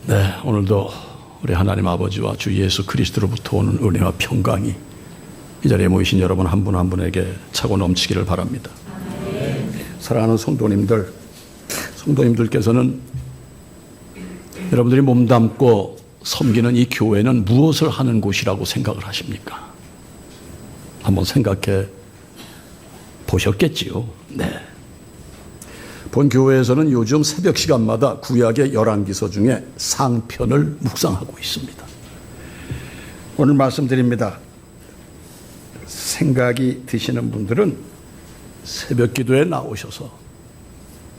네, 오늘도 우리 하나님 아버지와 주 예수 그리스도로부터 오는 은혜와 평강이 이 자리에 모이신 여러분 한 분 한 분에게 차고 넘치기를 바랍니다. 사랑하는 성도님들께서는 여러분들이 몸담고 섬기는 이 교회는 무엇을 하는 곳이라고 생각을 하십니까? 한번 생각해 보셨겠지요? 네. 본 교회에서는 요즘 새벽 시간마다 구약의 열왕기서 중에 상편을 묵상하고 있습니다. 오늘 말씀드립니다. 생각이 드시는 분들은 새벽 기도에 나오셔서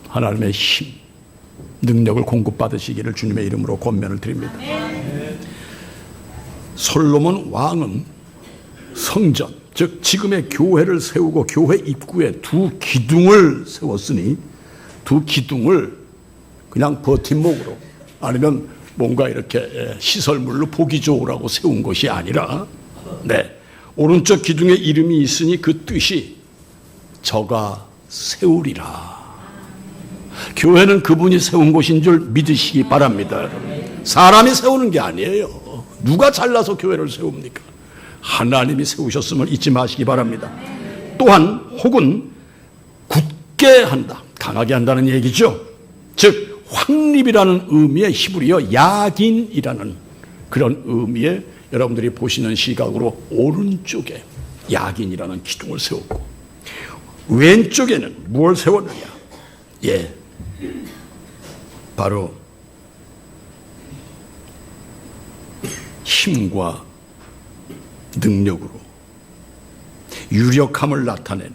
하나님의 힘, 능력을 공급받으시기를 주님의 이름으로 권면을 드립니다. 솔로몬 왕은 성전, 즉 지금의 교회를 세우고 교회 입구에 두 기둥을 세웠으니 두 기둥을 그냥 버팀목으로 아니면 뭔가 이렇게 시설물로 보기 좋으라고 세운 것이 아니라 오른쪽 기둥에 이름이 있으니 그 뜻이 저가 세우리라. 교회는 그분이 세운 곳인 줄 믿으시기 바랍니다. 사람이 세우는 게 아니에요. 누가 잘라서 교회를 세웁니까? 하나님이 세우셨음을 잊지 마시기 바랍니다. 또한 혹은 굳게 한다, 강하게 한다는 얘기죠. 즉 확립이라는 의미의 히브리어 야긴이라는 그런 의미의 여러분들이 보시는 시각으로 오른쪽에 야긴이라는 기둥을 세웠고 왼쪽에는 무엇을 세웠느냐? 바로 힘과 능력으로 유력함을 나타내는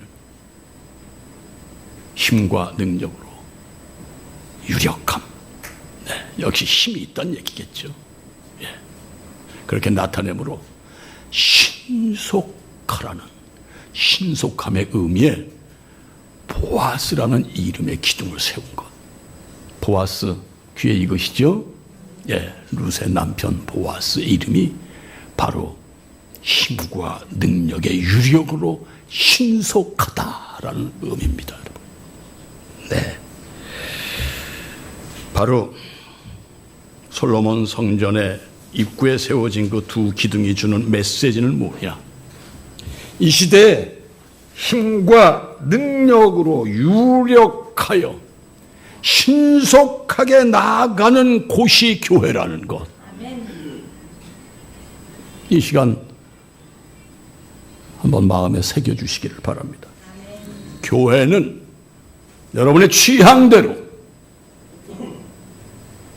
힘과 능력으로 유력함. 역시 힘이 있다는 얘기겠죠. 그렇게 나타내므로 신속하라는 신속함의 의미에 보아스라는 이름의 기둥을 세운 것. 보아스 귀에 익으시죠? 룻의 남편 보아스 이름이 바로 힘과 능력의 유력으로 신속하다라는 의미입니다. 바로 솔로몬 성전의 입구에 세워진 그 두 기둥이 주는 메시지는 뭐냐? 이 시대에 힘과 능력으로 유력하여 신속하게 나아가는 곳이 교회라는 것. 이 시간 한번 마음에 새겨주시기를 바랍니다. 교회는 여러분의 취향대로,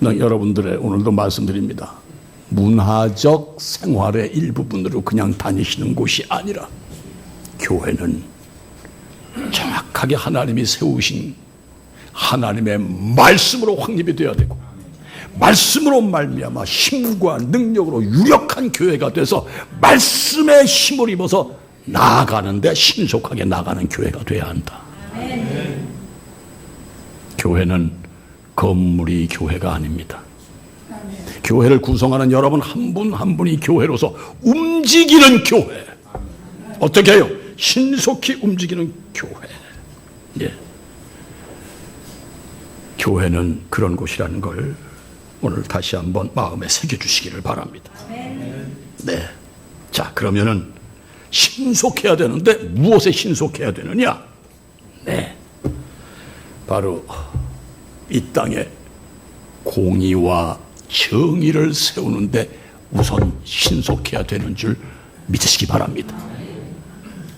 여러분들의 오늘도 말씀드립니다. 문화적 생활의 일부분으로 그냥 다니시는 곳이 아니라 교회는 정확하게 하나님이 세우신 하나님의 말씀으로 확립이 되어야 되고 말씀으로 말미암아 힘과 능력으로 유력한 교회가 돼서 말씀의 힘을 입어서 나아가는데 신속하게 나가는 교회가 돼야 한다. 교회는 건물이 교회가 아닙니다. 교회를 구성하는 여러분 한 분 한 분이 교회로서 움직이는 교회. 어떻게 해요? 신속히 움직이는 교회. 교회는 그런 곳이라는 걸 오늘 다시 한번 마음에 새겨주시기를 바랍니다. 자, 그러면은 신속해야 되는데 무엇에 신속해야 되느냐? 바로 이 땅에 공의와 정의를 세우는데 우선 신속해야 되는 줄 믿으시기 바랍니다.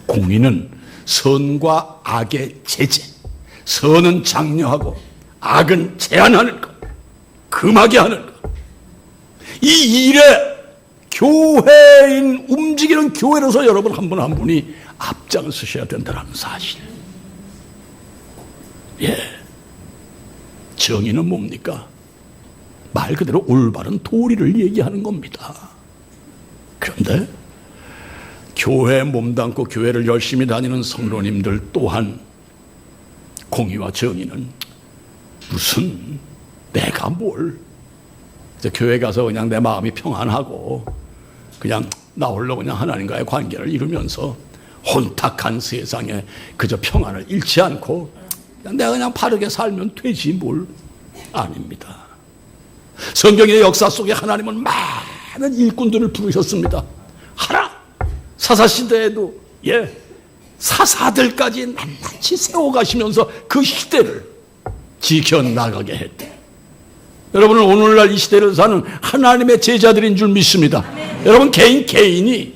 공의는 선과 악의 제재, 선은 장려하고 악은 제한하는 것, 금하게 하는 것. 이 일에 교회인, 움직이는 교회로서 여러분 한 분 한 분이 앞장을 서셔야 된다는 사실. 정의는 뭡니까? 말 그대로 올바른 도리를 얘기하는 겁니다. 그런데 교회에 몸담고 교회를 열심히 다니는 성도님들 또한 공의와 정의는 무슨 내가 뭘 교회 가서 그냥 내 마음이 평안하고 그냥 나 홀로 그냥 하나님과의 관계를 이루면서 혼탁한 세상에 그저 평안을 잃지 않고 내가 그냥 바르게 살면 되지 뭘. 아닙니다. 성경의 역사 속에 하나님은 많은 일꾼들을 부르셨습니다. 하나, 사사시대에도 사사들까지 낱낱이 세워가시면서 그 시대를 지켜나가게 했대. 여러분은 오늘날 이 시대를 사는 하나님의 제자들인 줄 믿습니다. 여러분 개인이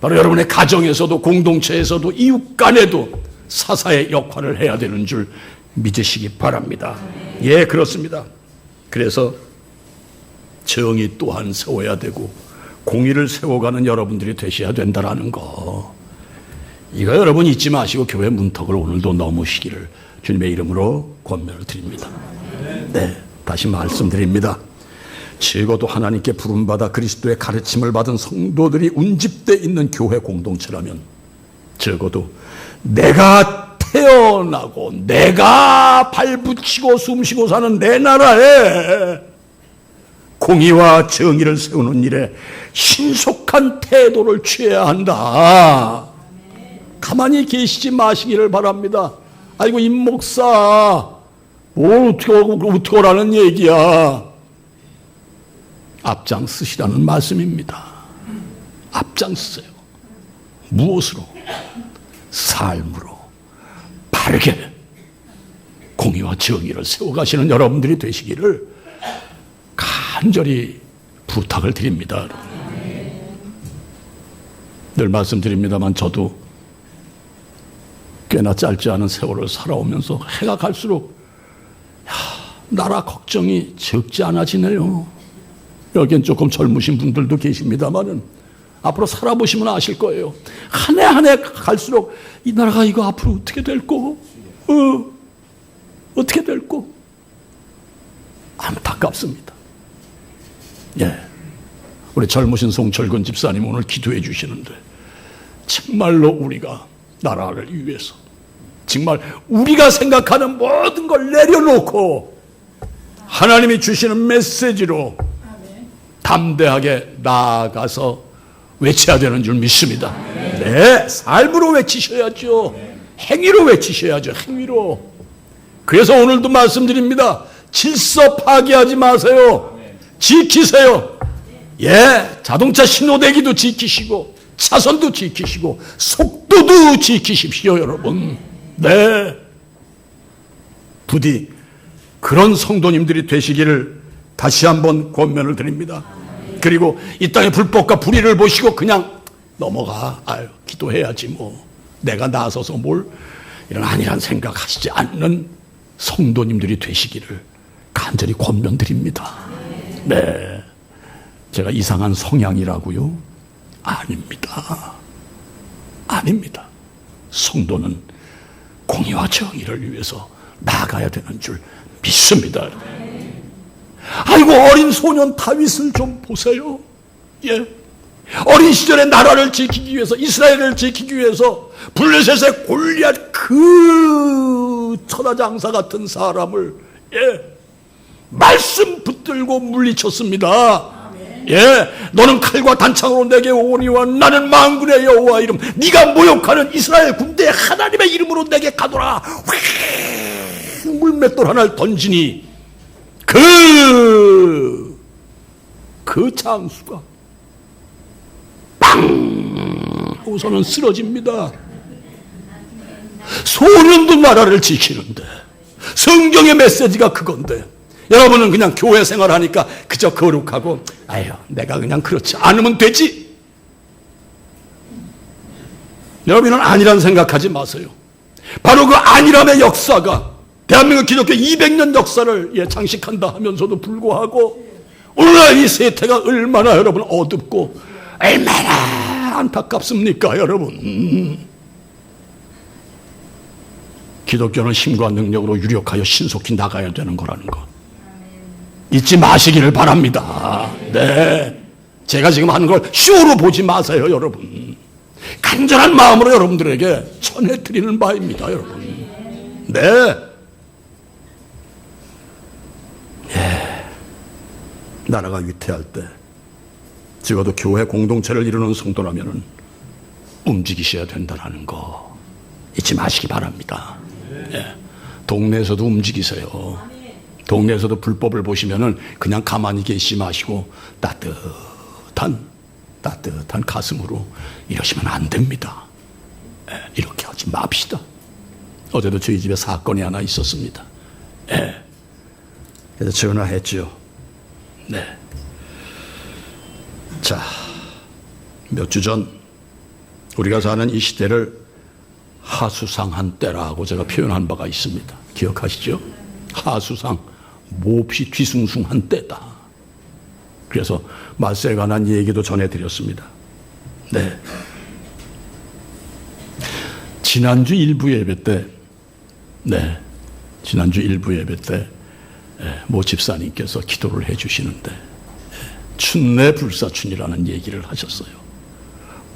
바로 여러분의 가정에서도 공동체에서도 이웃 간에도 사사의 역할을 해야 되는 줄 믿으시기 바랍니다. 예, 그렇습니다. 그래서 정의 또한 세워야 되고 공의를 세워가는 여러분들이 되셔야 된다라는 거, 이거 여러분 잊지 마시고 교회 문턱을 오늘도 넘으시기를 주님의 이름으로 권면을 드립니다. 네, 다시 말씀드립니다. 적어도 하나님께 부름받아 그리스도의 가르침을 받은 성도들이 운집돼 있는 교회 공동체라면, 적어도 내가 태어나고 내가 발붙이고 숨쉬고 사는 내 나라에 공의와 정의를 세우는 일에 신속한 태도를 취해야 한다. 가만히 계시지 마시기를 바랍니다. 아이고 임 목사 뭘 어떻게 오라는 얘기야. 앞장서시라는 말씀입니다. 앞장서세요. 무엇으로? 삶으로 바르게 공의와 정의를 세워가시는 여러분들이 되시기를 간절히 부탁을 드립니다. 늘 말씀드립니다만 저도 꽤나 짧지 않은 세월을 살아오면서 해가 갈수록 나라 걱정이 적지 않아지네요. 여긴 조금 젊으신 분들도 계십니다만은 앞으로 살아보시면 아실 거예요. 한 해 한 해 갈수록 이 나라가 이거 앞으로 어떻게 될꼬? 어떻게 될꼬? 안타깝습니다. 예, 우리 젊으신 송철근 집사님 오늘 기도해 주시는데 정말로 우리가 나라를 위해서 정말 우리가 생각하는 모든 걸 내려놓고 하나님이 주시는 메시지로 담대하게 나아가서 외쳐야 되는 줄 믿습니다. 네, 삶으로 외치셔야죠. 행위로 외치셔야죠. 행위로. 그래서 오늘도 말씀드립니다. 질서 파괴하지 마세요. 지키세요. 예, 자동차 신호대기도 지키시고 차선도 지키시고 속도도 지키십시오, 여러분. 네, 부디 그런 성도님들이 되시기를 다시 한번 권면을 드립니다. 그리고 이 땅의 불법과 불의를 보시고 그냥 넘어가, 아유 기도해야지 뭐 내가 나서서 뭘 이런 아니란 생각하시지 않는 성도님들이 되시기를 간절히 권면드립니다. 네, 제가 이상한 성향이라고요? 아닙니다. 아닙니다. 성도는 공의와 정의를 위해서 나아가야 되는 줄 믿습니다. 아이고 어린 소년 다윗을 좀 보세요. 예, 어린 시절에 나라를 지키기 위해서, 이스라엘을 지키기 위해서 블레셋의 골리앗 그 천하장사 같은 사람을 말씀 붙들고 물리쳤습니다. 예, 너는 칼과 단창으로 내게 오니와 나는 만군의 여호와 이름, 네가 모욕하는 이스라엘 군대의 하나님의 이름으로 내게 가더라. 물맷돌 하나를 던지니 그 장수가 빵 하고서는 쓰러집니다. 소년도 나라를 지키는데 성경의 메시지가 그건데 여러분은 그냥 교회 생활하니까 그저 거룩하고 아유 내가 그냥 그렇지 않으면 되지. 여러분은 아니란 생각하지 마세요. 바로 그 아니람의 역사가 대한민국 기독교 200년 역사를 장식한다 하면서도 불구하고 오늘날 이 세태가 얼마나 여러분 어둡고 얼마나 안타깝습니까 여러분. 기독교는 힘과 능력으로 유력하여 신속히 나가야 되는 거라는 거 잊지 마시기를 바랍니다. 네, 제가 지금 하는 걸 쇼로 보지 마세요 여러분. 간절한 마음으로 여러분들에게 전해드리는 바입니다 여러분. 네, 나라가 위태할 때 적어도 교회 공동체를 이루는 성도라면 움직이셔야 된다는 거 잊지 마시기 바랍니다. 예, 동네에서도 움직이세요. 동네에서도 불법을 보시면은 그냥 가만히 계시지 마시고 따뜻한 가슴으로 이러시면 안 됩니다. 이렇게 하지 맙시다. 어제도 저희 집에 사건이 하나 있었습니다. 그래서 전화했죠. 네. 자, 몇 주 전 우리가 사는 이 시대를 하수상한 때라고 제가 표현한 바가 있습니다. 기억하시죠? 하수상, 몹시 뒤숭숭한 때다. 그래서 말세에 관한 얘기도 전해드렸습니다. 네. 지난주 일부 예배 때, 모 집사님께서 기도를 해주시는데, 춘내 불사춘이라는 얘기를 하셨어요.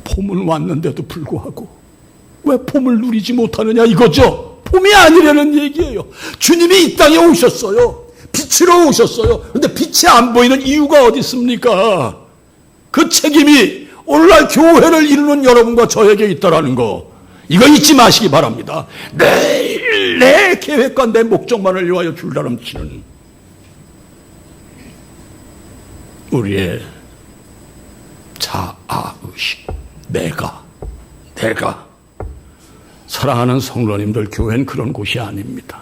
봄은 왔는데도 불구하고 왜 봄을 누리지 못하느냐 이거죠. 봄이 아니라는 얘기예요. 주님이 이 땅에 오셨어요. 빛으로 오셨어요. 그런데 빛이 안 보이는 이유가 어디 있습니까? 그 책임이 오늘날 교회를 이루는 여러분과 저에게 있다라는 거, 이거 잊지 마시기 바랍니다. 매일 내 계획과 내 목적만을 위하여 줄다름치는 우리의 자아의식, 내가 사랑하는 성도님들, 교회는 그런 곳이 아닙니다.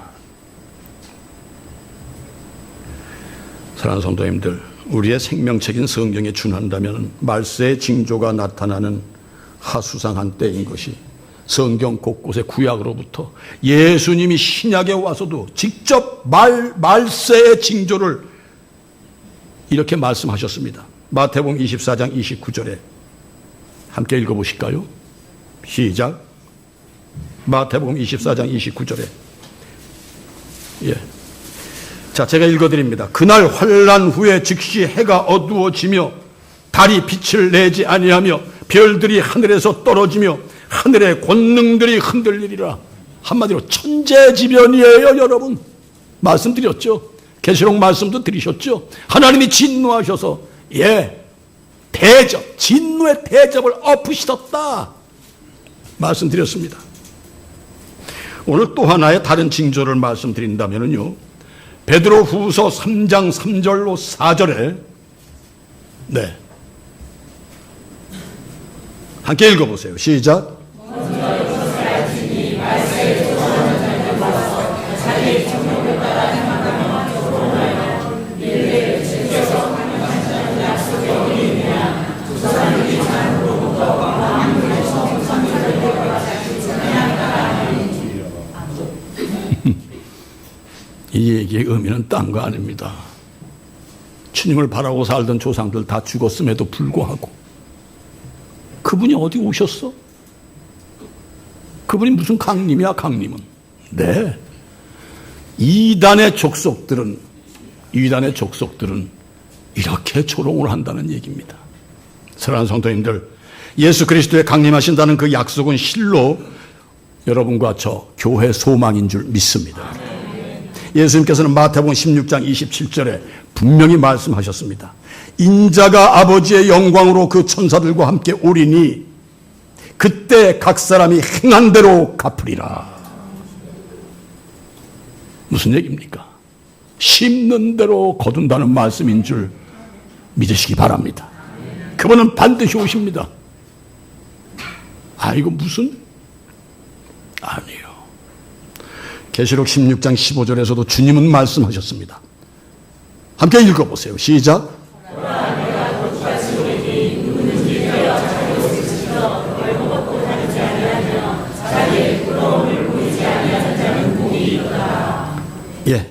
사랑하는 성도님들, 우리의 생명책인 성경에 준한다면 말세의 징조가 나타나는 하수상한 때인 것이 성경 곳곳의 구약으로부터 예수님이 신약에 와서도 직접 말세의 징조를 이렇게 말씀하셨습니다. 마태복음 24장 29절에 함께 읽어보실까요? 시작. 마태복음 24장 29절에. 자, 제가 읽어드립니다. 그날 환난 후에 즉시 해가 어두워지며 달이 빛을 내지 아니하며 별들이 하늘에서 떨어지며 하늘의 권능들이 흔들리리라. 한마디로 천재지변이에요, 여러분. 말씀드렸죠. 계시록 말씀도 드리셨죠. 하나님이 진노하셔서 진노의 대접을 엎으시었다 말씀드렸습니다. 오늘 또 하나의 다른 징조를 말씀드린다면요, 베드로 후서 3장 3절로 4절에 함께 읽어보세요. 시작. 이 얘기의 의미는 딴 거 아닙니다. 주님을 바라고 살던 조상들 다 죽었음에도 불구하고 그분이 어디 오셨어? 그분이 무슨 강림이야, 강림은. 네. 이단의 족속들은 이렇게 조롱을 한다는 얘기입니다. 사랑하는 성도님들, 예수 그리스도의 강림하신다는 그 약속은 실로 여러분과 저 교회 소망인 줄 믿습니다. 예수님께서는 마태복음 16장 27절에 분명히 말씀하셨습니다. 인자가 아버지의 영광으로 그 천사들과 함께 오리니 그때 각 사람이 행한 대로 갚으리라. 무슨 얘기입니까? 심는 대로 거둔다는 말씀인 줄 믿으시기 바랍니다. 그분은 반드시 오십니다. 이거 무슨? 아니요. 계시록 16장 15절에서도 주님은 말씀하셨습니다. 함께 읽어보세요. 시작.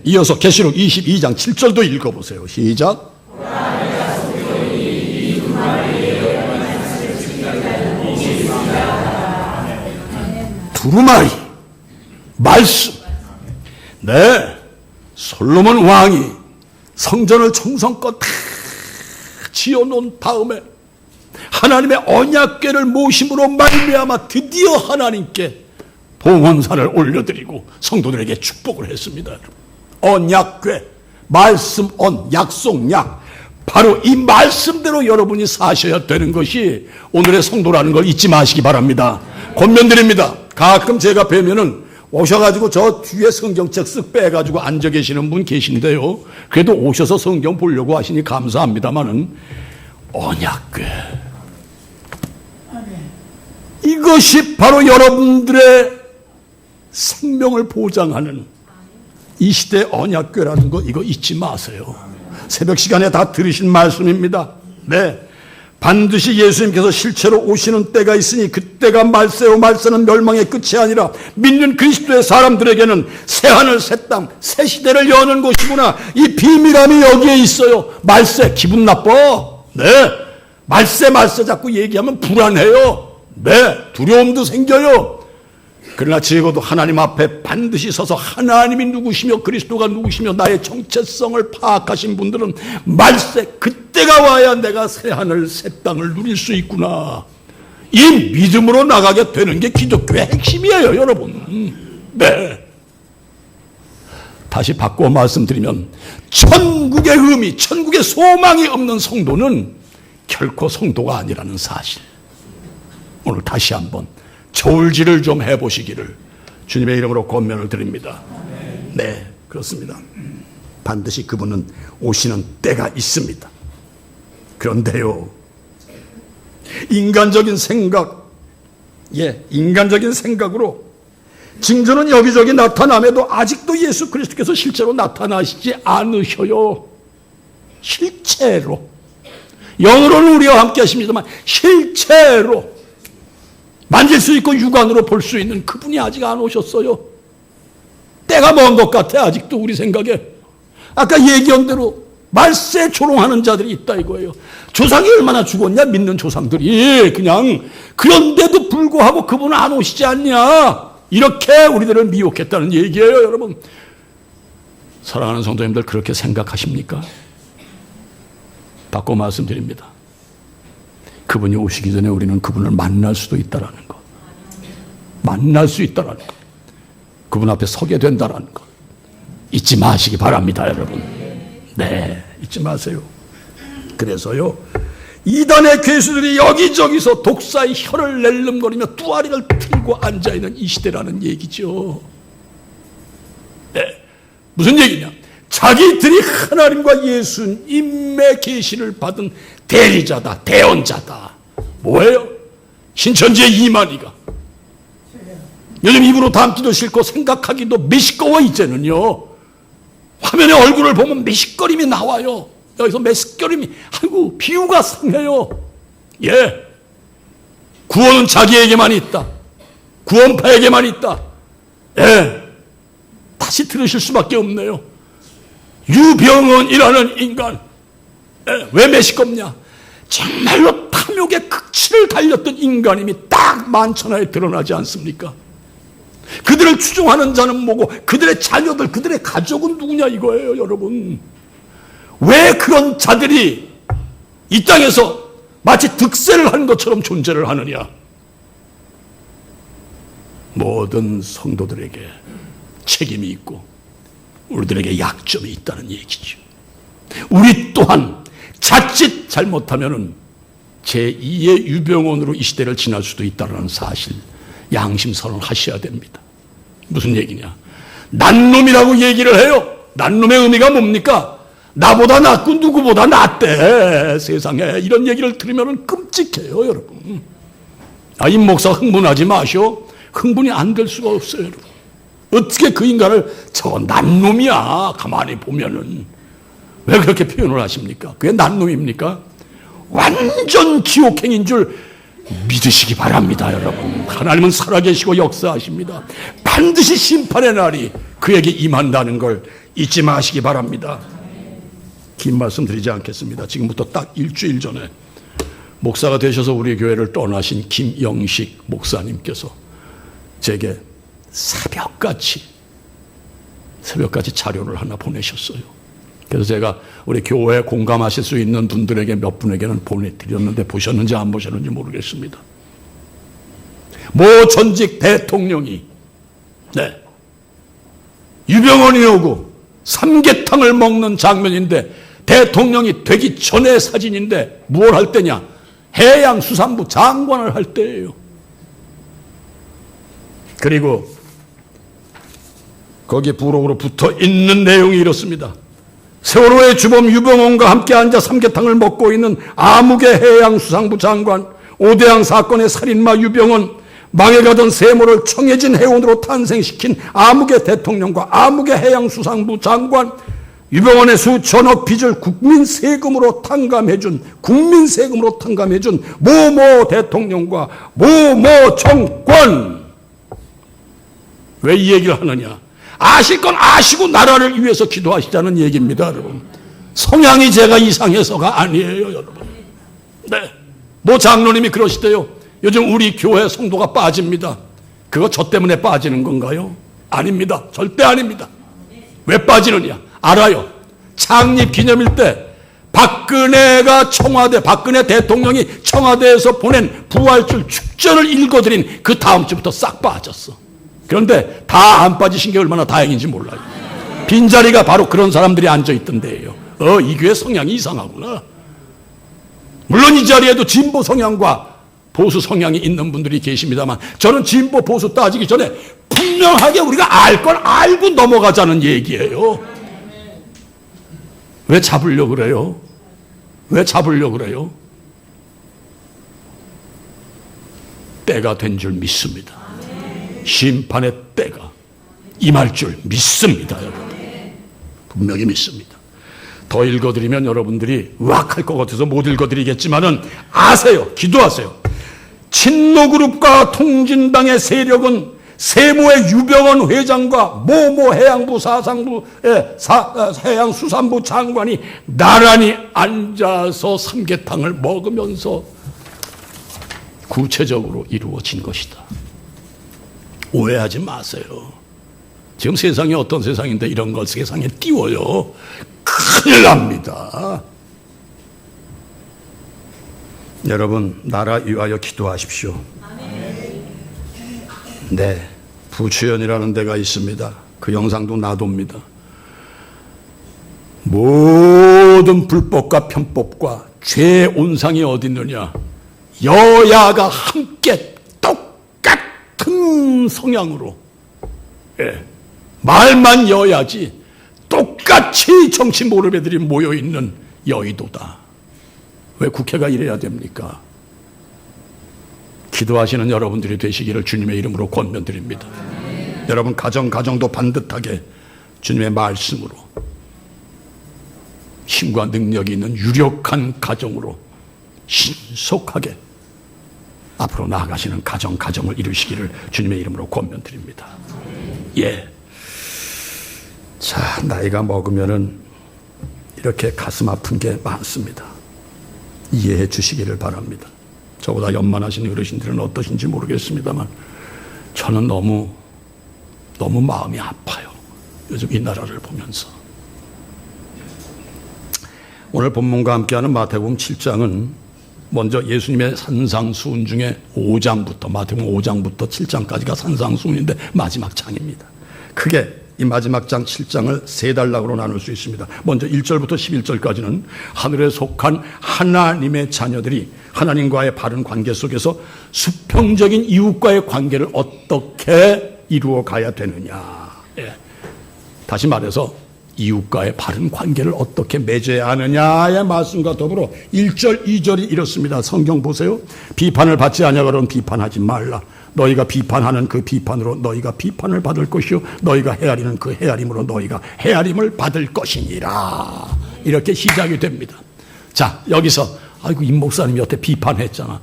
이어서 계시록 22장 7절도 읽어보세요. 시작. 두루마리 말씀. 솔로몬 왕이 성전을 정성껏 다 지어놓은 다음에 하나님의 언약궤를 모심으로 말미암아 드디어 하나님께 봉헌사를 올려드리고 성도들에게 축복을 했습니다. 언약궤, 말씀언, 약속약, 바로 이 말씀대로 여러분이 사셔야 되는 것이 오늘의 성도라는 걸 잊지 마시기 바랍니다. 권면드립니다. 가끔 제가 뵈면은 오셔가지고 저 뒤에 성경책 쓱 빼가지고 앉아 계시는 분 계신데요. 그래도 오셔서 성경 보려고 하시니 감사합니다마는 언약궤. 이것이 바로 여러분들의 생명을 보장하는 이 시대의 언약궤라는 거 이거 잊지 마세요. 새벽 시간에 다 들으신 말씀입니다. 네. 반드시 예수님께서 실체로 오시는 때가 있으니 그때가 말세요. 말세는 멸망의 끝이 아니라 믿는 그리스도의 사람들에게는 새하늘 새 땅 새 시대를 여는 곳이구나. 이 비밀함이 여기에 있어요. 말세 기분 나빠. 네. 말세 자꾸 얘기하면 불안해요. 네. 두려움도 생겨요. 그러나 적어도 하나님 앞에 반드시 서서 하나님이 누구시며 그리스도가 누구시며 나의 정체성을 파악하신 분들은 말세 그때가 와야 내가 새하늘 새 땅을 누릴 수 있구나. 이 믿음으로 나가게 되는 게 기독교의 핵심이에요, 여러분. 네. 다시 바꿔 말씀드리면 천국의 의미, 천국의 소망이 없는 성도는 결코 성도가 아니라는 사실. 오늘 다시 한번 저울질을 좀 해보시기를 주님의 이름으로 권면을 드립니다. 네, 그렇습니다. 반드시 그분은 오시는 때가 있습니다. 그런데요, 인간적인 생각으로 징조는 여기저기 나타남에도 아직도 예수 그리스도께서 실제로 나타나시지 않으셔요. 실체로. 영으로는 우리와 함께 하십니다만 실체로 만질 수 있고 육안으로 볼 수 있는 그분이 아직 안 오셨어요. 때가 먼 것 같아 아직도 우리 생각에. 아까 얘기한 대로 말세 조롱하는 자들이 있다 이거예요. 조상이 얼마나 죽었냐 믿는 조상들이. 그냥 그런데도 불구하고 그분은 안 오시지 않냐. 이렇게 우리들을 미혹했다는 얘기예요. 여러분 사랑하는 성도님들 그렇게 생각하십니까? 바꿔 말씀드립니다. 그분이 오시기 전에 우리는 그분을 만날 수도 있다라는 것. 만날 수 있다라는 것. 그분 앞에 서게 된다라는 것. 잊지 마시기 바랍니다, 여러분. 네, 잊지 마세요. 그래서요, 이단의 괴수들이 여기저기서 독사의 혀를 낼름거리며 뚜아리를 틀고 앉아있는 이 시대라는 얘기죠. 네, 무슨 얘기냐? 자기들이 하나님과 예수님의 계시를 받은 대리자다, 대언자다. 뭐예요? 신천지의 이만희가 요즘 입으로 담기도 싫고 생각하기도 미식거워. 이제는요 화면에 얼굴을 보면 미식거림이 나와요. 여기서 미식거림이 아이고 비유가 상해요. 예, 구원은 자기에게만 있다. 구원파에게만 있다. 예, 다시 들으실 수밖에 없네요. 유병헌이라는 인간, 왜 메시껍냐? 정말로 탐욕의 극치를 달렸던 인간임이 딱 만천하에 드러나지 않습니까? 그들을 추종하는 자는 뭐고 그들의 자녀들, 그들의 가족은 누구냐 이거예요, 여러분. 왜 그런 자들이 이 땅에서 마치 득세를 한 것처럼 존재를 하느냐? 모든 성도들에게 책임이 있고 우리들에게 약점이 있다는 얘기죠. 우리 또한 자칫 잘못하면은 제2의 유병원으로 이 시대를 지날 수도 있다는 사실 양심선언 하셔야 됩니다. 무슨 얘기냐? 난놈이라고 얘기를 해요. 난놈의 의미가 뭡니까? 나보다 낫고 누구보다 낫대. 세상에 이런 얘기를 들으면 끔찍해요, 여러분. 임 목사 흥분하지 마시오. 흥분이 안 될 수가 없어요, 여러분. 어떻게 그 인간을 저거 난놈이야 가만히 보면은. 왜 그렇게 표현을 하십니까? 그게 난놈입니까? 완전 지옥행인 줄 믿으시기 바랍니다, 여러분. 하나님은 살아계시고 역사하십니다. 반드시 심판의 날이 그에게 임한다는 걸 잊지 마시기 바랍니다. 긴 말씀 드리지 않겠습니다. 지금부터 딱 일주일 전에 목사가 되셔서 우리 교회를 떠나신 김영식 목사님께서 제게 새벽같이 자료를 하나 보내셨어요. 그래서 제가 우리 교회에 공감하실 수 있는 분들에게 몇 분에게는 보내드렸는데 보셨는지 안 보셨는지 모르겠습니다. 모 전직 대통령이 유병헌이 오고 삼계탕을 먹는 장면인데 대통령이 되기 전의 사진인데 무엇을 할 때냐? 해양수산부 장관을 할 때예요. 그리고 거기에 부록으로 붙어 있는 내용이 이렇습니다. 세월호의 주범 유병원과 함께 앉아 삼계탕을 먹고 있는 아무개 해양수산부 장관, 오대양 사건의 살인마 유병원, 망해가던 세모를 청해진 해운으로 탄생시킨 아무개 대통령과 아무개 해양수산부 장관, 유병원의 수천억 빚을 국민 세금으로 탕감해준 모모 대통령과 모모 정권. 왜 이 얘기를 하느냐? 아실 건 아시고 나라를 위해서 기도하시자는 얘기입니다, 여러분. 성향이 제가 이상해서가 아니에요, 여러분. 네. 뭐 장로님이 그러시대요. 요즘 우리 교회 성도가 빠집니다. 그거 저 때문에 빠지는 건가요? 아닙니다. 절대 아닙니다. 왜 빠지느냐? 알아요. 창립 기념일 때 박근혜 대통령이 청와대에서 보낸 부활절 축전을 읽어드린 그 다음 주부터 싹 빠졌어. 그런데 다 안 빠지신 게 얼마나 다행인지 몰라요. 빈자리가 바로 그런 사람들이 앉아있던데요. 이 교회 성향이 이상하구나. 물론 이 자리에도 진보 성향과 보수 성향이 있는 분들이 계십니다만, 저는 진보 보수 따지기 전에 분명하게 우리가 알 걸 알고 넘어가자는 얘기예요. 왜 잡으려고 그래요? 왜 잡으려고 그래요? 때가 된 줄 믿습니다. 심판의 때가 임할 줄 믿습니다, 여러분. 분명히 믿습니다. 더 읽어드리면 여러분들이 의학할 것 같아서 못 읽어드리겠지만은 아세요. 기도하세요. 친노그룹과 통진당의 세력은 세모의 유병원 회장과 모모 해양부 해양수산부 장관이 나란히 앉아서 삼계탕을 먹으면서 구체적으로 이루어진 것이다. 오해하지 마세요. 지금 세상이 어떤 세상인데 이런 걸 세상에 띄워요. 큰일 납니다. 여러분, 나라 위하여 기도하십시오. 네, 부추연이라는 데가 있습니다. 그 영상도 놔둡니다. 모든 불법과 편법과 죄의 온상이 어디 있느냐? 여야가 함께 똑같은 성향으로, 말만 여야지 똑같이 정치 모르베들이 모여있는 여의도다. 왜 국회가 이래야 됩니까? 기도하시는 여러분들이 되시기를 주님의 이름으로 권면드립니다. 여러분 가정도 반듯하게 주님의 말씀으로 힘과 능력이 있는 유력한 가정으로 신속하게 앞으로 나아가시는 가정을 이루시기를 주님의 이름으로 권면드립니다. 예. 자, 나이가 먹으면은 이렇게 가슴 아픈 게 많습니다. 이해해 주시기를 바랍니다. 저보다 연만하신 어르신들은 어떠신지 모르겠습니다만 저는 너무 마음이 아파요. 요즘 이 나라를 보면서. 오늘 본문과 함께하는 마태복음 7장은 먼저 예수님의 산상수훈 중에 5장부터, 마태복음 5장부터 7장까지가 산상수훈인데 마지막 장입니다. 크게 이 마지막 장 7장을 세 단락으로 나눌 수 있습니다. 먼저 1절부터 11절까지는 하늘에 속한 하나님의 자녀들이 하나님과의 바른 관계 속에서 수평적인 이웃과의 관계를 어떻게 이루어 가야 되느냐. 예. 다시 말해서 이웃과의 바른 관계를 어떻게 맺어야 하느냐의 말씀과 더불어 1절, 2절이 이렇습니다. 성경 보세요. 비판을 받지 아니하거든 비판하지 말라. 너희가 비판하는 그 비판으로 너희가 비판을 받을 것이요 너희가 헤아리는 그 헤아림으로 너희가 헤아림을 받을 것이니라. 이렇게 시작이 됩니다. 자, 여기서 아이고 임 목사님이 여태 비판했잖아.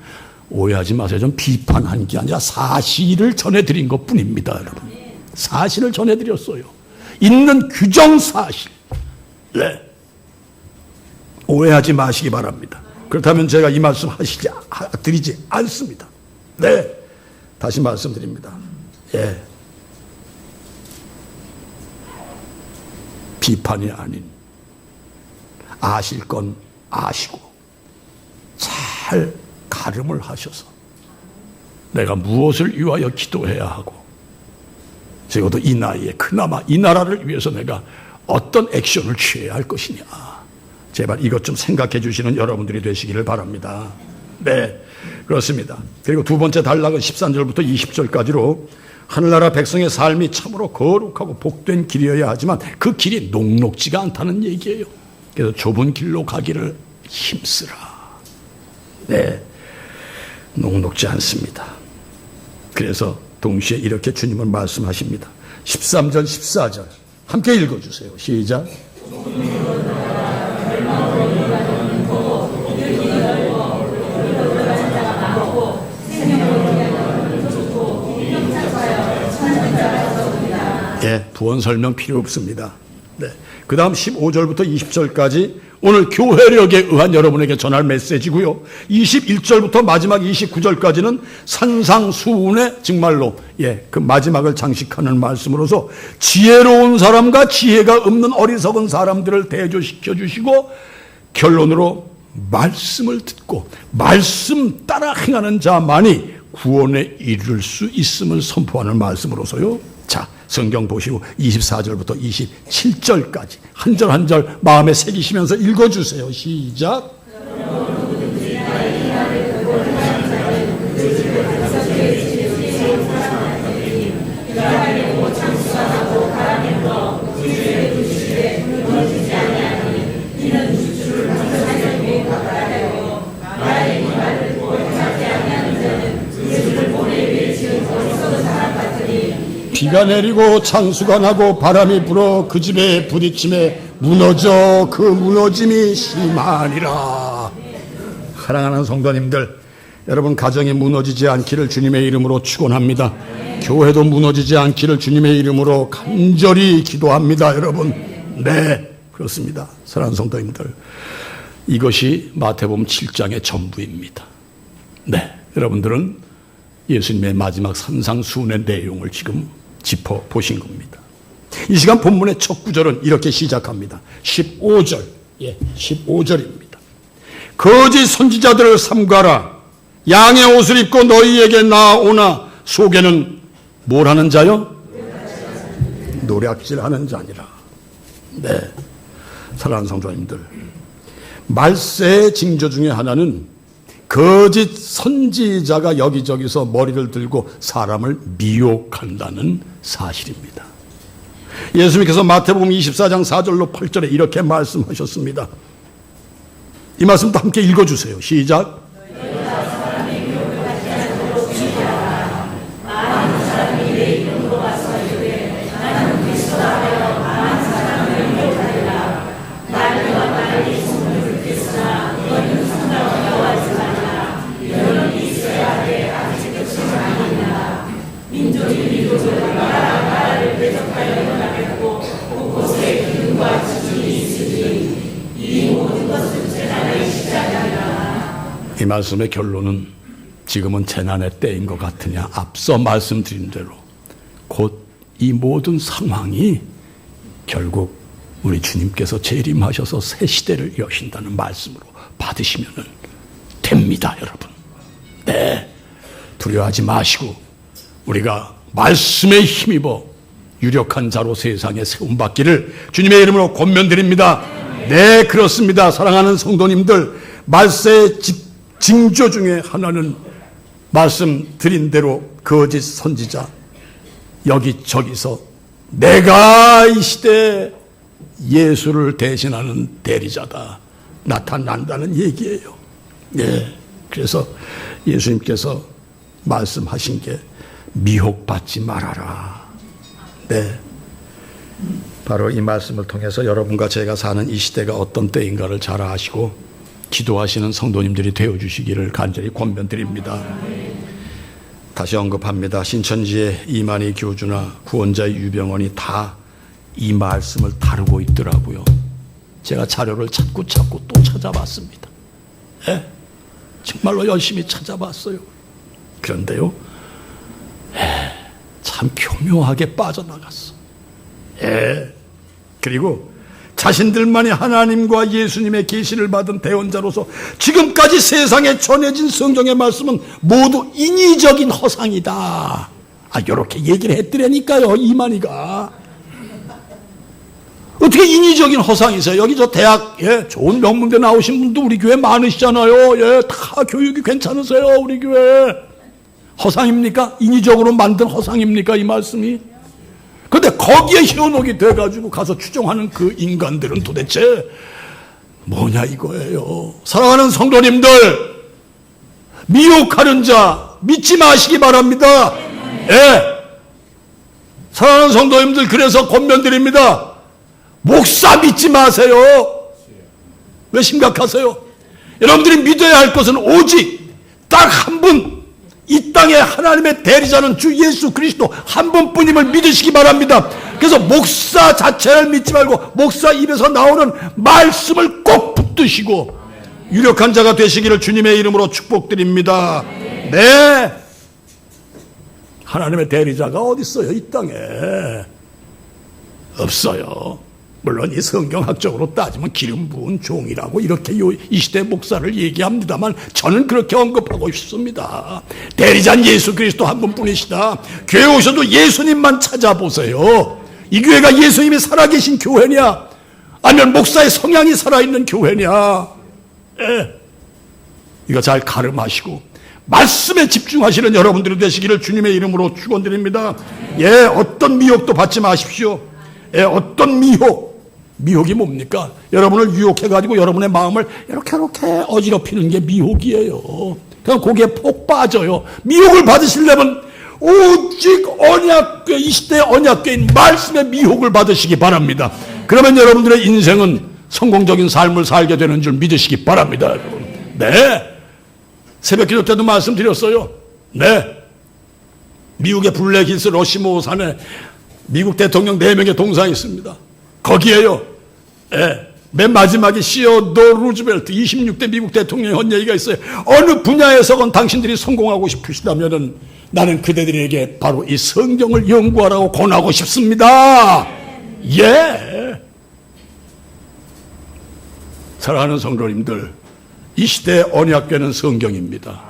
오해하지 마세요. 좀 비판한 게 아니라 사실을 전해드린 것뿐입니다, 여러분. 사실을 전해드렸어요. 있는 규정 사실. 네. 오해하지 마시기 바랍니다. 그렇다면 제가 이 말씀 드리지 않습니다. 네. 다시 말씀드립니다. 예. 비판이 아닌 아실 건 아시고 잘 가름을 하셔서 내가 무엇을 위하여 기도해야 하고 적어도 이 나이에 그나마 이 나라를 위해서 내가 어떤 액션을 취해야 할 것이냐. 제발 이것 좀 생각해 주시는 여러분들이 되시기를 바랍니다. 네, 그렇습니다. 그리고 두 번째 단락은 13절부터 20절까지로 하늘나라 백성의 삶이 참으로 거룩하고 복된 길이어야 하지만 그 길이 녹록지가 않다는 얘기예요. 그래서 좁은 길로 가기를 힘쓰라. 네, 녹록지 않습니다. 그래서 동시에 이렇게 주님은 말씀하십니다. 13절 14절 함께 읽어주세요. 시작. 예, 부원 설명 필요 없습니다. 네. 그 다음 15절부터 20절까지 오늘 교회력에 의한 여러분에게 전할 메시지고요. 21절부터 마지막 29절까지는 산상수훈의 정말로 그 마지막을 장식하는 말씀으로서 지혜로운 사람과 지혜가 없는 어리석은 사람들을 대조시켜 주시고 결론으로 말씀을 듣고 말씀 따라 행하는 자만이 구원에 이를 수 있음을 선포하는 말씀으로서요. 자, 성경 보시고 24절부터 27절까지 한 절 한 절 마음에 새기시면서 읽어주세요. 시작. 비가 내리고 창수가 나고 바람이 불어 그 집에 부딪힘에 무너져 그 무너짐이 심하니라. 사랑하는 성도님들, 여러분 가정이 무너지지 않기를 주님의 이름으로 축원합니다. 교회도 무너지지 않기를 주님의 이름으로 간절히 기도합니다. 여러분, 네, 그렇습니다. 사랑하는 성도님들, 이것이 마태복음 7장의 전부입니다. 네, 여러분들은 예수님의 마지막 산상수훈의 내용을 지금 짚어보신 겁니다. 이 시간 본문의 첫 구절은 이렇게 시작합니다. 15절, 15절입니다. 거짓 선지자들을 삼가라. 양의 옷을 입고 너희에게 나오나 속에는 뭘 하는 자요? 노략질하는 자니라. 네, 사랑하는 성도님들, 말세의 징조 중에 하나는 거짓 선지자가 여기저기서 머리를 들고 사람을 미혹한다는 사실입니다. 예수님께서 마태복음 24장 4절로 8절에 이렇게 말씀하셨습니다. 이 말씀도 함께 읽어주세요. 시작. 이 말씀의 결론은 지금은 재난의 때인 것 같으냐, 앞서 말씀드린 대로 곧 이 모든 상황이 결국 우리 주님께서 재림하셔서 새 시대를 여신다는 말씀으로 받으시면 됩니다. 여러분, 네, 두려워하지 마시고 우리가 말씀에 힘입어 유력한 자로 세상에 세움받기를 주님의 이름으로 권면드립니다. 네, 그렇습니다. 사랑하는 성도님들, 말세의 징조 중에 하나는 말씀드린 대로 거짓 선지자, 여기저기서 내가 이 시대에 예수를 대신하는 대리자다 나타난다는 얘기예요. 네, 그래서 예수님께서 말씀하신 게 미혹받지 말아라. 네, 바로 이 말씀을 통해서 여러분과 제가 사는 이 시대가 어떤 때인가를 잘 아시고 기도하시는 성도님들이 되어주시기를 간절히 권면드립니다. 다시 언급합니다. 신천지의 이만희 교주나 구원자의 유병원이 다 이 말씀을 다루고 있더라고요. 제가 자료를 찾고 또 찾아봤습니다. 네? 정말로 열심히 찾아봤어요. 그런데요, 참 교묘하게 빠져나갔어. 그리고 자신들만이 하나님과 예수님의 계시를 받은 대언자로서 지금까지 세상에 전해진 성경의 말씀은 모두 인위적인 허상이다. 이렇게 얘기를 했더라니까요, 이만희가. 어떻게 인위적인 허상이 있어요? 여기 저 대학, 좋은 명문대 나오신 분도 우리 교회 많으시잖아요. 다 교육이 괜찮으세요, 우리 교회. 허상입니까? 인위적으로 만든 허상입니까? 이 말씀이? 근데 거기에 현혹이 돼가지고 가서 추종하는 그 인간들은 도대체 뭐냐 이거예요. 사랑하는 성도님들, 미혹하는 자 믿지 마시기 바랍니다. 예. 사랑하는 성도님들, 그래서 권면드립니다. 목사 믿지 마세요. 왜 심각하세요? 여러분들이 믿어야 할 것은 오직 딱 한 분, 이 땅에 하나님의 대리자는 주 예수 그리스도 한 분뿐임을 믿으시기 바랍니다. 그래서 목사 자체를 믿지 말고 목사 입에서 나오는 말씀을 꼭 붙드시고 유력한 자가 되시기를 주님의 이름으로 축복드립니다. 네. 하나님의 대리자가 어디 있어요? 이 땅에 없어요. 물론 이 성경학적으로 따지면 기름 부은 종이라고 이렇게 이 시대 목사를 얘기합니다만 저는 그렇게 언급하고 싶습니다. 대리자는 예수 그리스도 한 분뿐이시다. 교회 오셔도 예수님만 찾아보세요. 이 교회가 예수님이 살아계신 교회냐 아니면 목사의 성향이 살아있는 교회냐. 예. 이거 잘 가름하시고 말씀에 집중하시는 여러분들이 되시기를 주님의 이름으로 축원드립니다. 예, 어떤 미혹도 받지 마십시오. 예, 어떤 미혹이 뭡니까? 여러분을 유혹해가지고 여러분의 마음을 이렇게 어지럽히는 게 미혹이에요. 그냥 거기에 폭 빠져요. 미혹을 받으시려면 오직 언약궤, 이 시대의 언약궤인 말씀의 미혹을 받으시기 바랍니다. 그러면 여러분들의 인생은 성공적인 삶을 살게 되는 줄 믿으시기 바랍니다. 여러분. 네. 새벽 기도 때도 말씀드렸어요. 네. 미국의 블랙힐스 러시모 산에 미국 대통령 4명의 동상이 있습니다. 거기에요. 예. 맨 마지막에 시어도 루즈벨트 26대 미국 대통령이 한 얘기가 있어요. 어느 분야에서건 당신들이 성공하고 싶으시다면 나는 그대들에게 바로 이 성경을 연구하라고 권하고 싶습니다. 예. 사랑하는 성도님들, 이 시대의 언약궤는 성경입니다.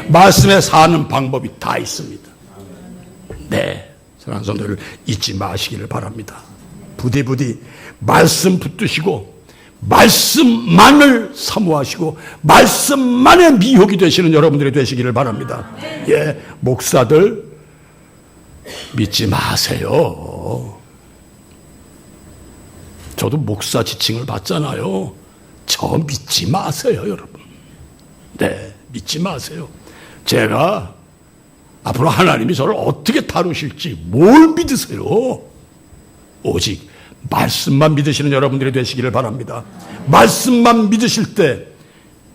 말씀에 사는 방법이 다 있습니다. 네. 사랑하는 성도들 잊지 마시기를 바랍니다. 부디 말씀 붙드시고 말씀만을 사모하시고 말씀만의 미혹이 되시는 여러분들이 되시기를 바랍니다. 예, 목사들 믿지 마세요. 저도 목사 지칭을 받잖아요. 저 믿지 마세요, 여러분. 네, 믿지 마세요. 제가 앞으로 하나님이 저를 어떻게 다루실지 뭘 믿으세요? 오직 말씀만 믿으시는 여러분들이 되시기를 바랍니다. 말씀만 믿으실 때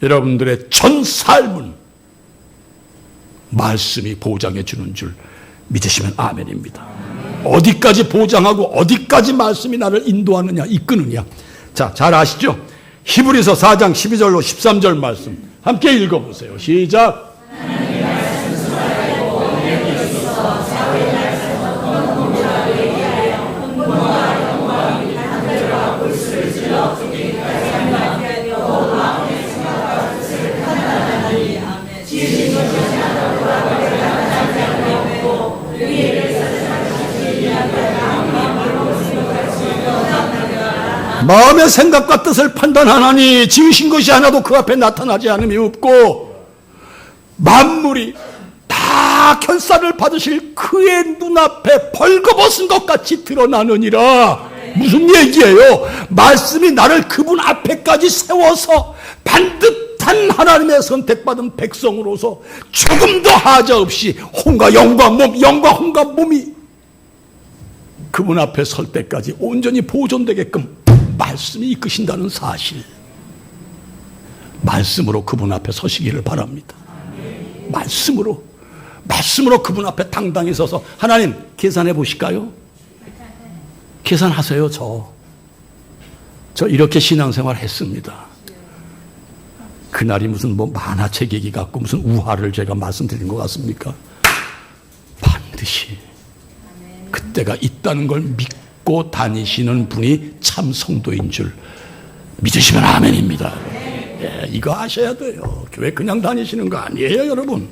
여러분들의 전 삶은 말씀이 보장해 주는 줄 믿으시면 아멘입니다. 어디까지 보장하고 어디까지 말씀이 나를 인도하느냐, 이끄느냐. 자, 잘 아시죠? 히브리서 4장 12절로 13절 말씀 함께 읽어보세요. 시작. 마음의 생각과 뜻을 판단하나니 지으신 것이 하나도 그 앞에 나타나지 않음이 없고 만물이 다 결산을 받으실 그의 눈앞에 벌거벗은 것 같이 드러나느니라. 무슨 얘기예요? 말씀이 나를 그분 앞에까지 세워서 반듯한 하나님의 선택받은 백성으로서 조금 더 하자 없이 혼과 영과 몸이 그분 앞에 설 때까지 온전히 보존되게끔 말씀이 이끄신다는 사실, 말씀으로 그분 앞에 서시기를 바랍니다. 말씀으로 그분 앞에 당당히 서서 하나님 계산해 보실까요? 계산하세요. 저 이렇게 신앙생활 했습니다. 그날이 무슨 만화책 얘기 같고 무슨 우화를 제가 말씀드린 것 같습니까? 반드시 그때가 있다는 걸 믿고 다니시는 분이 참 성도인 줄 믿으시면 아멘입니다. 예, 이거 아셔야 돼요. 교회 그냥 다니시는 거 아니에요, 여러분.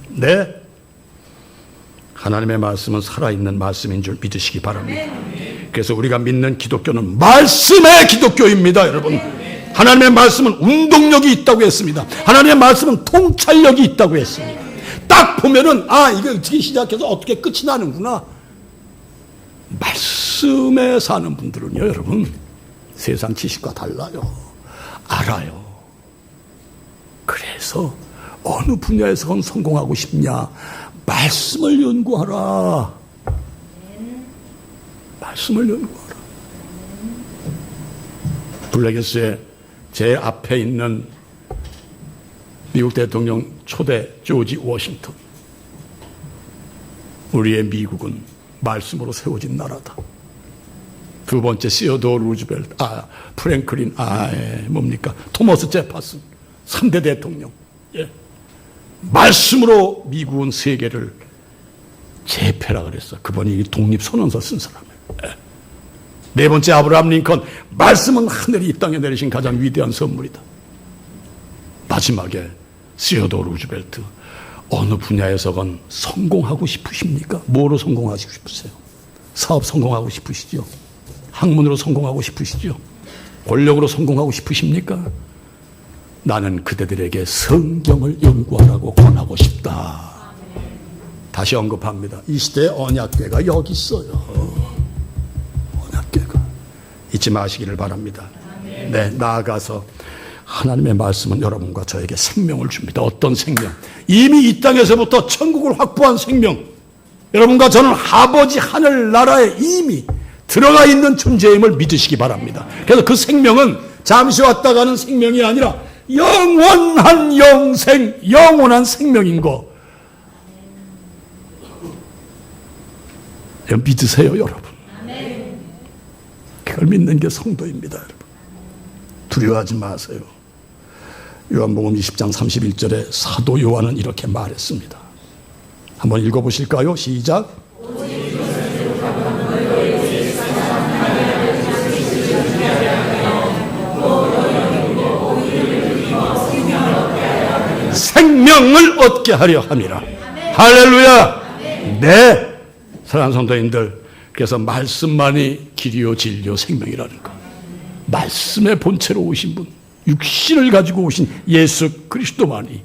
네. 하나님의 말씀은 살아있는 말씀인 줄 믿으시기 바랍니다. 그래서 우리가 믿는 기독교는 말씀의 기독교입니다, 여러분. 하나님의 말씀은 운동력이 있다고 했습니다. 하나님의 말씀은 통찰력이 있다고 했습니다. 딱 딱 보면은 이게 어떻게 시작해서 어떻게 끝이 나는구나. 말씀에 사는 분들은요, 여러분, 세상 지식과 달라요. 알아요. 그래서 어느 분야에서건 성공하고 싶냐? 말씀을 연구하라. 말씀을 연구하라. 블랙에스의 제 앞에 있는 미국 대통령 초대 조지 워싱턴. 우리의 미국은 말씀으로 세워진 나라다. 두 번째 시어도어 루즈벨트, 프랭클린, 뭡니까? 토머스 제퍼슨, 3대 대통령. 예. 말씀으로 미국은 세계를 제패라 그랬어. 그분이 독립선언서 쓴 사람이에요. 예. 네 번째 아브라함 링컨, 말씀은 하늘이 이 땅에 내리신 가장 위대한 선물이다. 마지막에 시어도어 루즈벨트, 어느 분야에서건 성공하고 싶으십니까? 뭐로 성공하시고 싶으세요? 사업 성공하고 싶으시죠? 학문으로 성공하고 싶으시죠? 권력으로 성공하고 싶으십니까? 나는 그대들에게 성경을 연구하라고 권하고 싶다. 다시 언급합니다. 이 시대의 언약궤가 여기 있어요. 언약궤가. 잊지 마시기를 바랍니다. 네, 나아가서 하나님의 말씀은 여러분과 저에게 생명을 줍니다. 어떤 생명? 이미 이 땅에서부터 천국을 확보한 생명. 여러분과 저는 아버지 하늘나라에 이미 들어가 있는 존재임을 믿으시기 바랍니다. 그래서 그 생명은 잠시 왔다 가는 생명이 아니라 영원한 영생, 영원한 생명인 거. 믿으세요, 여러분. 그걸 믿는 게 성도입니다, 여러분. 두려워하지 마세요. 요한복음 20장 31절에 사도 요한은 이렇게 말했습니다. 한번 읽어보실까요? 시작. 생명을 얻게 하려 함이라. 할렐루야. 네, 사랑하는 성도님들, 그래서 말씀만이 길이요 진리요 생명이라는 것. 말씀의 본체로 오신 분, 육신을 가지고 오신 예수 그리스도만이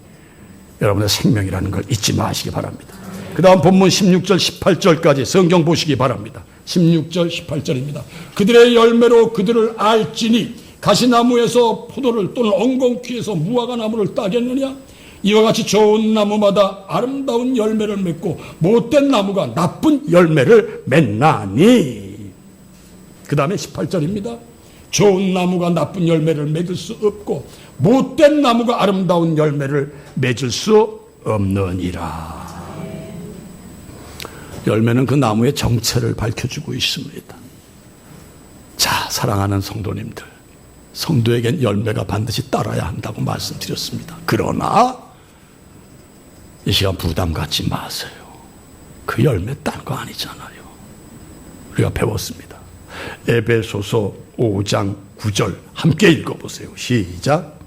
여러분의 생명이라는 걸 잊지 마시기 바랍니다. 그 다음 본문 16절 18절까지 성경 보시기 바랍니다. 16절 18절입니다. 그들의 열매로 그들을 알지니 가시나무에서 포도를 또는 엉겅퀴에서 무화과 나무를 따겠느냐? 이와 같이 좋은 나무마다 아름다운 열매를 맺고 못된 나무가 나쁜 열매를 맺나니. 그 다음에 18절입니다. 좋은 나무가 나쁜 열매를 맺을 수 없고 못된 나무가 아름다운 열매를 맺을 수 없느니라. 열매는 그 나무의 정체를 밝혀주고 있습니다. 자, 사랑하는 성도님들, 성도에겐 열매가 반드시 따라야 한다고 말씀드렸습니다. 그러나 이 시간 부담 갖지 마세요. 그 열매 딴 거 아니잖아요. 우리가 배웠습니다. 에베소서 5장 9절 함께 읽어보세요. 시작.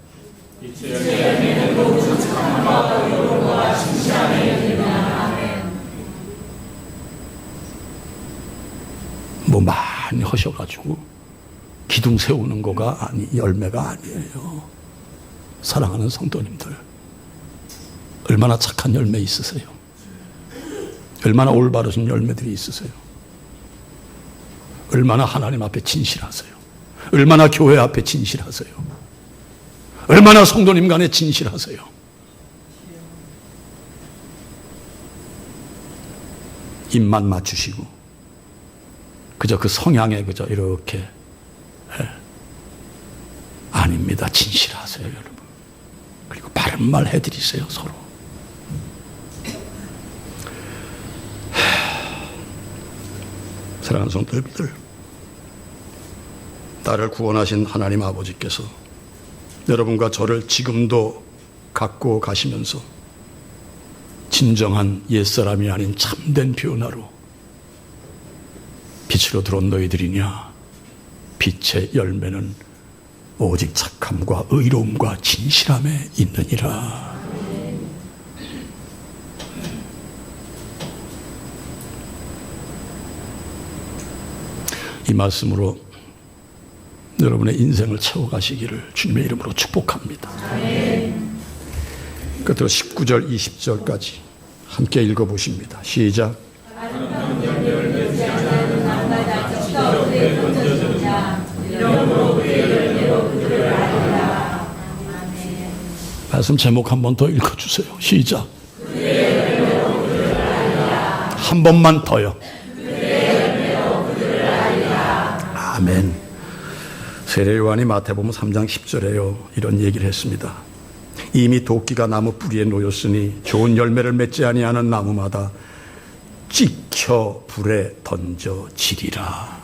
뭐 많이 하셔가지고 기둥 세우는 거가 열매가 아니에요. 사랑하는 성도님들, 얼마나 착한 열매 있으세요? 얼마나 올바르신 열매들이 있으세요? 얼마나 하나님 앞에 진실하세요? 얼마나 교회 앞에 진실하세요? 얼마나 성도님 간에 진실하세요? 입만 맞추시고 그저 그 성향에 그저 이렇게 아닙니다. 진실하세요, 여러분. 그리고 바른 말 해드리세요, 서로. 사랑하는 성도님들, 나를 구원하신 하나님 아버지께서 여러분과 저를 지금도 갖고 가시면서 진정한 옛사람이 아닌 참된 변화로 빛으로 들어온 너희들이냐? 빛의 열매는 오직 착함과 의로움과 진실함에 있느니라. 이 말씀으로 여러분의 인생을 채워가시기를 주님의 이름으로 축복합니다. 끝으로 19절 20절까지 함께 읽어보십니다. 시작. 말씀 제목 한 번 더 읽어주세요. 시작. 한 번만 더요. 아멘. 세례요한이 마태복음 3장 10절에요. 이런 얘기를 했습니다. 이미 도끼가 나무 뿌리에 놓였으니 좋은 열매를 맺지 아니하는 나무마다 찍혀 불에 던져지리라.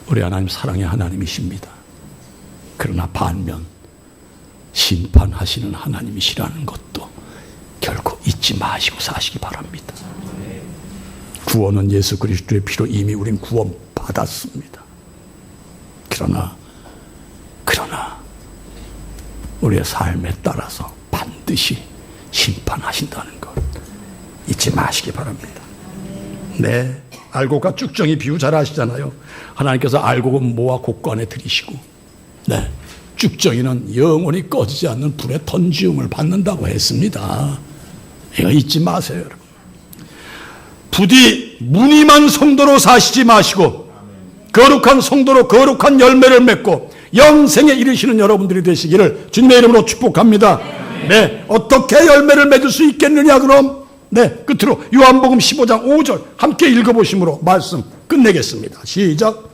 우리 하나님 사랑의 하나님이십니다. 그러나 반면 심판하시는 하나님이시라는 것도 결코 잊지 마시고 사시기 바랍니다. 구원은 예수 그리스도의 피로 이미 우린 구원 받았습니다. 그러나 우리의 삶에 따라서 반드시 심판하신다는 것 잊지 마시기 바랍니다. 네, 알곡과 쭉정이 비유 잘 아시잖아요. 하나님께서 알곡은 모아 곡간에 들이시고, 네, 쭉정이는 영원히 꺼지지 않는 불의 던지움을 받는다고 했습니다. 이거 잊지 마세요, 여러분. 부디 무늬만 성도로 사시지 마시고 거룩한 성도로 거룩한 열매를 맺고 영생에 이르시는 여러분들이 되시기를 주님의 이름으로 축복합니다. 네, 어떻게 열매를 맺을 수 있겠느냐 그럼? 네, 끝으로 요한복음 15장 5절 함께 읽어보심으로 말씀 끝내겠습니다. 시작.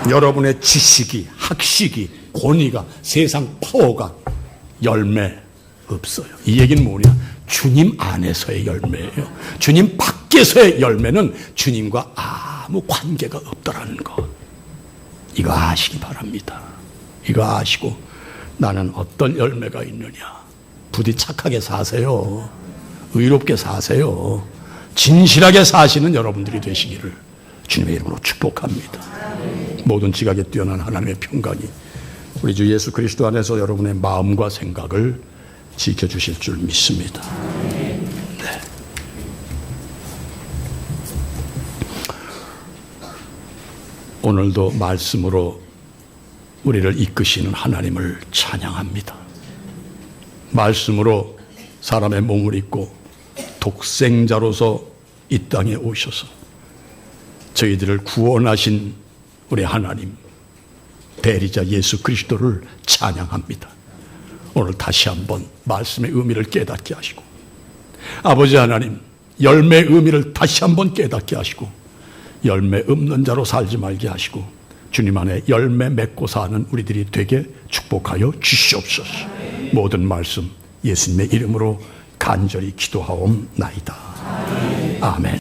여러분의 지식이, 학식이, 권위가, 세상 파워가 열매 없어요. 이 얘기는 뭐냐? 주님 안에서의 열매예요. 주님 밖에서의 열매는 주님과 아무 관계가 없더라는 것. 이거 아시기 바랍니다. 이거 아시고 나는 어떤 열매가 있느냐. 부디 착하게 사세요. 의롭게 사세요. 진실하게 사시는 여러분들이 되시기를 주님의 이름으로 축복합니다. 모든 지각에 뛰어난 하나님의 평강이 우리 주 예수 그리스도 안에서 여러분의 마음과 생각을 지켜주실 줄 믿습니다. 네. 오늘도 말씀으로 우리를 이끄시는 하나님을 찬양합니다. 말씀으로 사람의 몸을 입고 독생자로서 이 땅에 오셔서 저희들을 구원하신 우리 하나님 대리자 예수 그리스도를 찬양합니다. 오늘 다시 한번 말씀의 의미를 깨닫게 하시고 아버지 하나님 열매의 의미를 다시 한번 깨닫게 하시고 열매 없는 자로 살지 말게 하시고 주님 안에 열매 맺고 사는 우리들이 되게 축복하여 주시옵소서. 모든 말씀 예수님의 이름으로 간절히 기도하옵나이다. 아멘.